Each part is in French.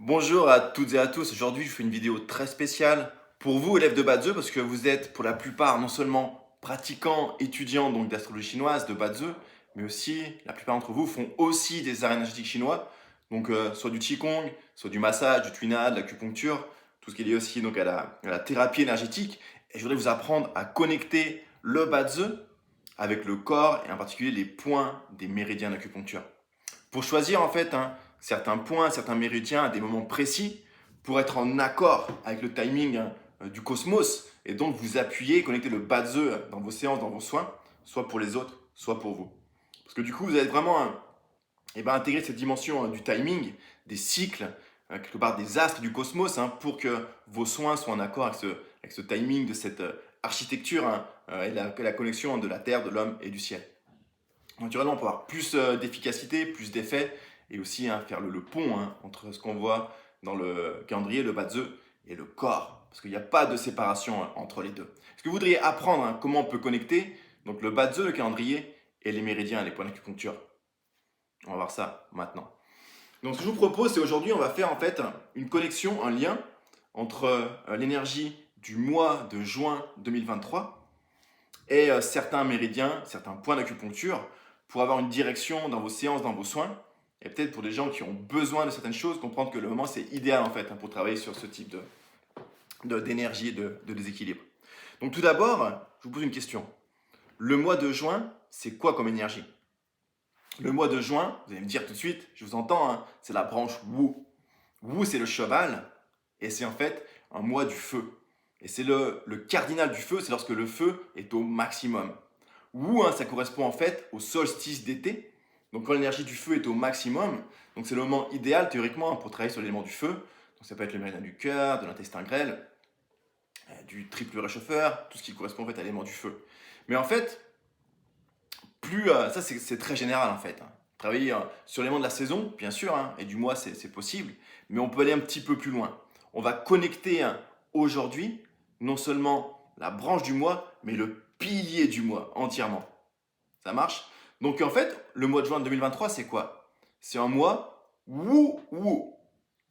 Bonjour à toutes et à tous. Aujourd'hui, je fais une vidéo très spéciale pour vous, élèves de Bazeu, parce que vous êtes pour la plupart non seulement pratiquants, étudiants donc d'astrologie chinoise de Bazeu, mais aussi la plupart d'entre vous font aussi des arts énergétiques chinois, donc soit du qigong, soit du massage, du tuina, de l'acupuncture, tout ce qui est lié aussi donc à la thérapie énergétique. Et je voudrais vous apprendre à connecter le Bazeu avec le corps et en particulier les points des méridiens d'acupuncture. Pour choisir en fait certains points, certains méridiens à des moments précis pour être en accord avec le timing du cosmos et donc vous appuyer, connecter le bas de dans vos séances, dans vos soins, soit pour les autres, soit pour vous. Parce que du coup, vous allez vraiment intégrer cette dimension du timing, des cycles, quelque part des astres du cosmos, pour que vos soins soient en accord avec ce timing de cette architecture et la connexion de la Terre, de l'homme et du ciel. Naturellement, on peut avoir plus d'efficacité, plus d'effet, et aussi faire le pont entre ce qu'on voit dans le calendrier, le bas de et le corps, parce qu'il n'y a pas de séparation entre les deux. Est-ce que vous voudriez apprendre comment on peut connecter donc le bas de le calendrier, et les méridiens, les points d'acupuncture? On va voir ça maintenant. Donc ce que je vous propose, c'est aujourd'hui, on va faire en fait une connexion, un lien entre l'énergie du mois de juin 2023 et certains méridiens, certains points d'acupuncture pour avoir une direction dans vos séances, dans vos soins. Et peut-être pour des gens qui ont besoin de certaines choses, comprendre que le moment c'est idéal en fait pour travailler sur ce type d'énergie et de déséquilibre. Donc tout d'abord, je vous pose une question. Le mois de juin, c'est quoi comme énergie? Le mois de juin, vous allez me dire tout de suite, je vous entends, c'est la branche Wu. Wu, c'est le cheval, et c'est en fait un mois du feu. Et c'est le cardinal du feu, c'est lorsque le feu est au maximum. Wu, ça correspond en fait au solstice d'été. Donc quand l'énergie du feu est au maximum, donc c'est le moment idéal théoriquement pour travailler sur l'élément du feu. Donc ça peut être le méridien du cœur, de l'intestin grêle, du triple réchauffeur, tout ce qui correspond en fait à l'élément du feu. Mais en fait, ça c'est très général en fait. Travailler sur l'élément de la saison, bien sûr, et du mois c'est possible, mais on peut aller un petit peu plus loin. On va connecter aujourd'hui non seulement la branche du mois, mais le pilier du mois entièrement. Ça marche? Donc en fait, le mois de juin 2023, c'est quoi? C'est un mois wou wou.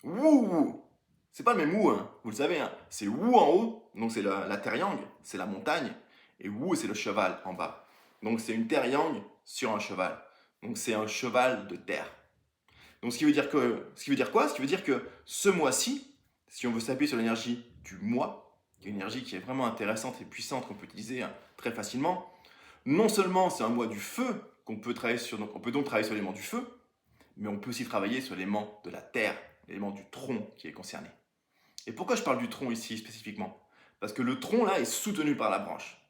Wou wou. C'est pas le même wou, vous le savez. C'est wou en haut, donc c'est la terre yang, c'est la montagne. Et wou, c'est le cheval en bas. Donc c'est une terre yang sur un cheval. Donc c'est un cheval de terre. Donc ce qui veut dire quoi? Ce qui veut dire que ce mois-ci, si on veut s'appuyer sur l'énergie du mois, qui est une énergie qui est vraiment intéressante et puissante qu'on peut utiliser très facilement, non seulement c'est un mois du feu qu'on peut travailler sur, donc on peut donc travailler sur l'élément du feu, mais on peut aussi travailler sur l'élément de la terre, l'élément du tronc qui est concerné. Et pourquoi je parle du tronc ici spécifiquement? Parce que le tronc là est soutenu par la branche.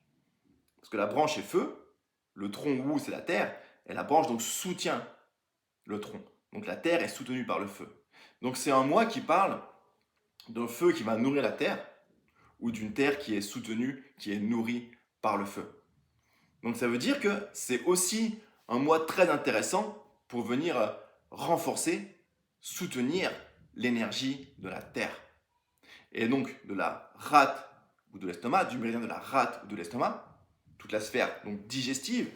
Parce que la branche est feu, le tronc Wu c'est la terre, et la branche donc soutient le tronc. Donc la terre est soutenue par le feu. Donc c'est un mois qui parle d'un feu qui va nourrir la terre, ou d'une terre qui est soutenue, qui est nourrie par le feu. Donc ça veut dire que c'est aussi un mois très intéressant pour venir renforcer, soutenir l'énergie de la terre. Et donc de la rate ou de l'estomac, du méridien de la rate ou de l'estomac, toute la sphère donc digestive,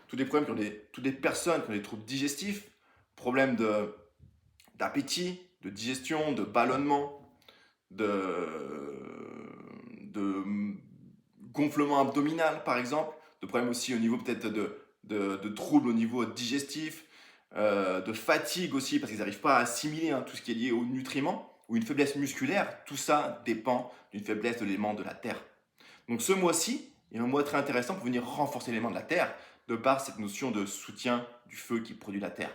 tous les problèmes toutes les personnes qui ont des troubles digestifs, problèmes d'appétit, de digestion, de ballonnement, de gonflement abdominal par exemple, de problèmes aussi au niveau peut-être de troubles au niveau digestif, de fatigue aussi parce qu'ils n'arrivent pas à assimiler tout ce qui est lié aux nutriments, ou une faiblesse musculaire, tout ça dépend d'une faiblesse de l'élément de la terre. Donc ce mois-ci est un mois très intéressant pour venir renforcer l'élément de la terre, de par cette notion de soutien du feu qui produit la terre.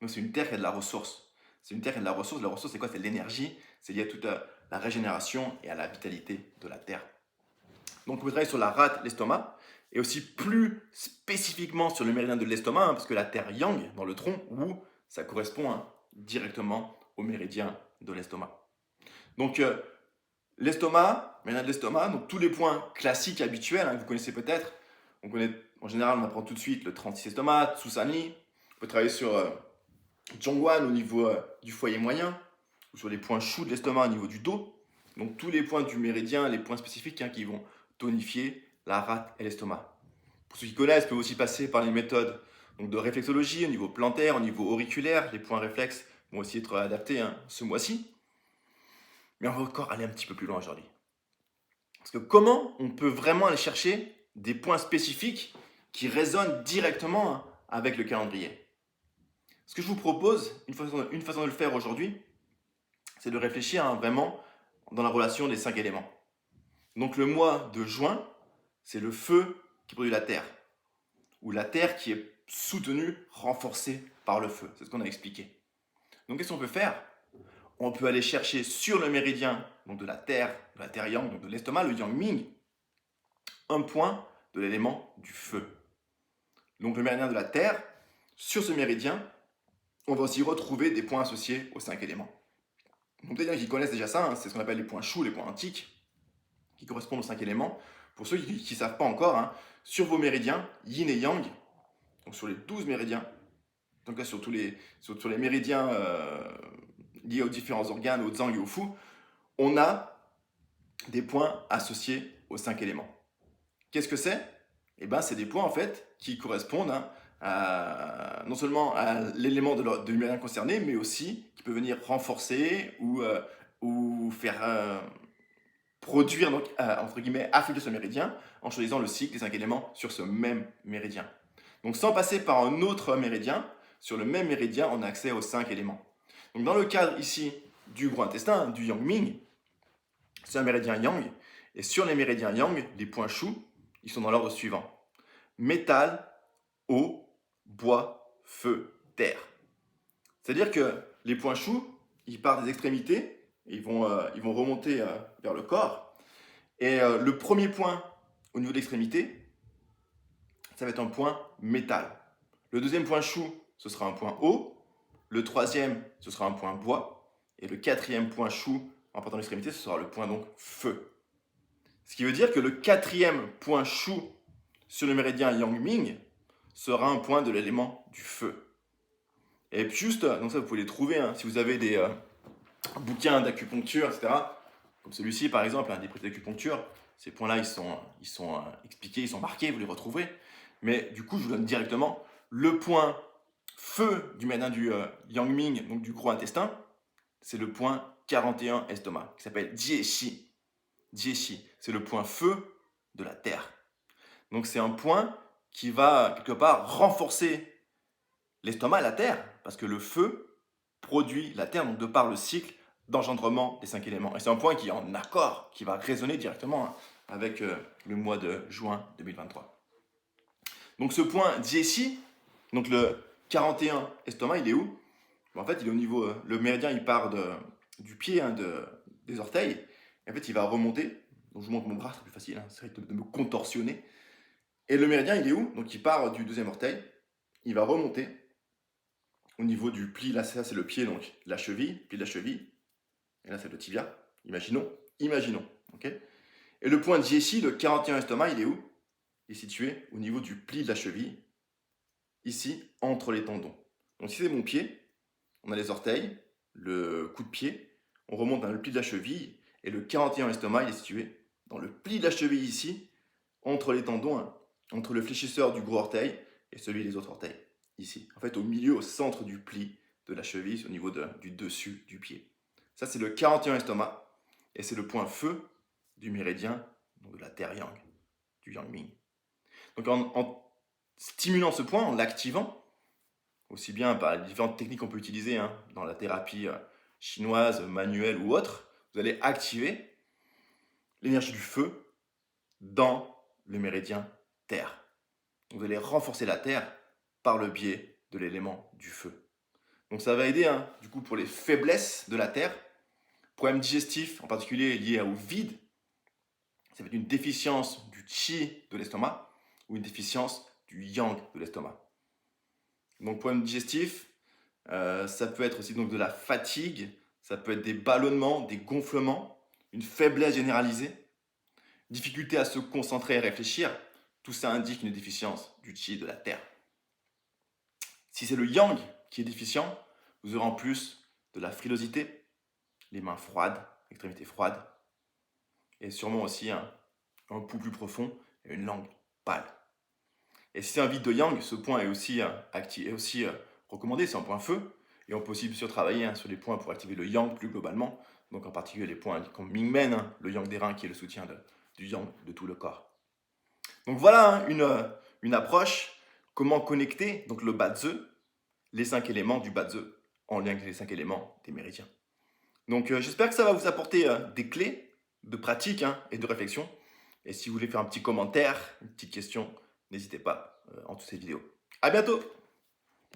Donc c'est une terre qui a de la ressource. C'est une terre qui a de la ressource. La ressource, c'est quoi? C'est l'énergie. C'est lié à toute la régénération et à la vitalité de la terre. Donc on peut travailler sur la rate, l'estomac, et aussi plus spécifiquement sur le méridien de l'estomac, parce que la terre yang, dans le tronc, Wu, ça correspond directement au méridien de l'estomac. Donc l'estomac, méridien de l'estomac, donc tous les points classiques habituels que vous connaissez peut-être. On connaît, en général, on apprend tout de suite le 36 estomac, Tsusani. On peut travailler sur Zhongguan au niveau du foyer moyen, ou sur les points choux de l'estomac au niveau du dos. Donc tous les points du méridien, les points spécifiques qui vont tonifier la rate et l'estomac. Pour ceux qui connaissent, peuvent aussi passer par les méthodes donc, de réflexologie au niveau plantaire, au niveau auriculaire. Les points réflexes vont aussi être adaptés ce mois-ci. Mais on va encore aller un petit peu plus loin aujourd'hui. Parce que comment on peut vraiment aller chercher des points spécifiques qui résonnent directement avec le calendrier? Ce que je vous propose, une façon de le faire aujourd'hui, c'est de réfléchir vraiment dans la relation des 5 éléments. Donc le mois de juin, c'est le feu qui produit la terre, ou la terre qui est soutenue, renforcée par le feu. C'est ce qu'on a expliqué. Donc qu'est-ce qu'on peut faire? On peut aller chercher sur le méridien donc de la terre yang, donc de l'estomac, le yang ming, un point de l'élément du feu. Donc le méridien de la terre, sur ce méridien, on va aussi retrouver des points associés aux 5 éléments. Donc des gens qui connaissent déjà ça, c'est ce qu'on appelle les points chou, les points antiques, qui correspondent aux 5 éléments. Pour ceux qui ne savent pas encore, sur vos méridiens, yin et yang, donc sur les 12 méridiens, donc là, sur les méridiens liés aux différents organes, aux zang et aux fu, on a des points associés aux 5 éléments. Qu'est-ce que c'est? Eh ben, c'est des points en fait qui correspondent non seulement à l'élément de méridien concerné, mais aussi qui peut venir renforcer ou faire produire, donc, entre guillemets, affaiblir ce méridien en choisissant le cycle des 5 éléments sur ce même méridien. Donc sans passer par un autre méridien, sur le même méridien, on a accès aux 5 éléments. Donc dans le cadre ici du gros intestin, du yang ming, c'est un méridien yang, et sur les méridiens yang, les points chou, ils sont dans l'ordre suivant. Métal, eau, bois, feu, terre. C'est-à-dire que les points chou, ils partent des extrémités, ils vont remonter vers le corps. Et le premier point au niveau de l'extrémité, ça va être un point métal. Le deuxième point chou, ce sera un point eau. Le troisième, ce sera un point bois. Et le quatrième point chou, en partant de l'extrémité, ce sera le point donc feu. Ce qui veut dire que le quatrième point chou sur le méridien yang ming sera un point de l'élément du feu. Et puis juste, donc ça vous pouvez les trouver, si vous avez des bouquins d'acupuncture, etc. Comme celui-ci par exemple, des prix d'acupuncture, ces points-là ils sont expliqués, ils sont marqués, vous les retrouverez. Mais du coup, je vous donne directement le point feu du méridien du yang ming, donc du gros intestin, c'est le point 41 estomac, qui s'appelle Jieshi. Jieshi, c'est le point feu de la terre. Donc c'est un point qui va quelque part renforcer l'estomac et la terre, parce que le feu produit la terre, donc de par le cycle d'engendrement des 5 éléments. Et c'est un point qui est en accord, qui va résonner directement avec le mois de juin 2023. Donc ce point Jieshi, donc le 41 estomac, il est où? En fait, il est au niveau, le méridien, il part du pied, des orteils, et en fait, il va remonter. Donc je vous montre mon bras, c'est plus facile, c'est de me contorsionner. Et le méridien, il est où? Donc il part du deuxième orteil, il va remonter au niveau du pli, là ça c'est le pied, donc la cheville, pli de la cheville, et là c'est le tibia, imaginons, ok? Et le point de Jieshi, le 41 estomac, il est où? Il est situé au niveau du pli de la cheville, ici, entre les tendons. Donc si c'est mon pied, on a les orteils, le coup de pied, on remonte dans le pli de la cheville, et le 41 estomac, il est situé dans le pli de la cheville ici, entre les tendons, entre le fléchisseur du gros orteil et celui des autres orteils, ici. En fait, au milieu, au centre du pli de la cheville, au niveau du dessus du pied. Ça, c'est le 41 estomac, et c'est le point feu du méridien, donc de la terre yang, du yang ming. Donc en stimulant ce point, en l'activant, aussi bien par les différentes techniques qu'on peut utiliser dans la thérapie chinoise, manuelle ou autre, vous allez activer l'énergie du feu dans le méridien terre. Vous allez renforcer la terre par le biais de l'élément du feu. Donc ça va aider du coup pour les faiblesses de la terre, problèmes digestifs en particulier liés au vide, ça va être une déficience du qi de l'estomac ou une déficience du yang de l'estomac. Donc problème digestif, ça peut être aussi donc de la fatigue, ça peut être des ballonnements, des gonflements, une faiblesse généralisée, difficulté à se concentrer et réfléchir. Tout ça indique une déficience du qi de la terre. Si c'est le yang qui est déficient, vous aurez en plus de la frilosité, les mains froides, extrémités froides, et sûrement aussi un pouls plus profond et une langue pâle. Et si c'est un vide de yang, ce point est aussi recommandé, c'est un point feu. Et on peut aussi bien sûr travailler sur les points pour activer le yang plus globalement, donc en particulier les points comme Mingmen, le yang des reins qui est le soutien du yang de tout le corps. Donc voilà une approche, comment connecter donc le Bazi, les 5 éléments du Bazi, en lien avec les 5 éléments des méridiens. Donc j'espère que ça va vous apporter des clés de pratique et de réflexion. Et si vous voulez faire un petit commentaire, une petite question, n'hésitez pas en dessous de cette vidéo. À bientôt!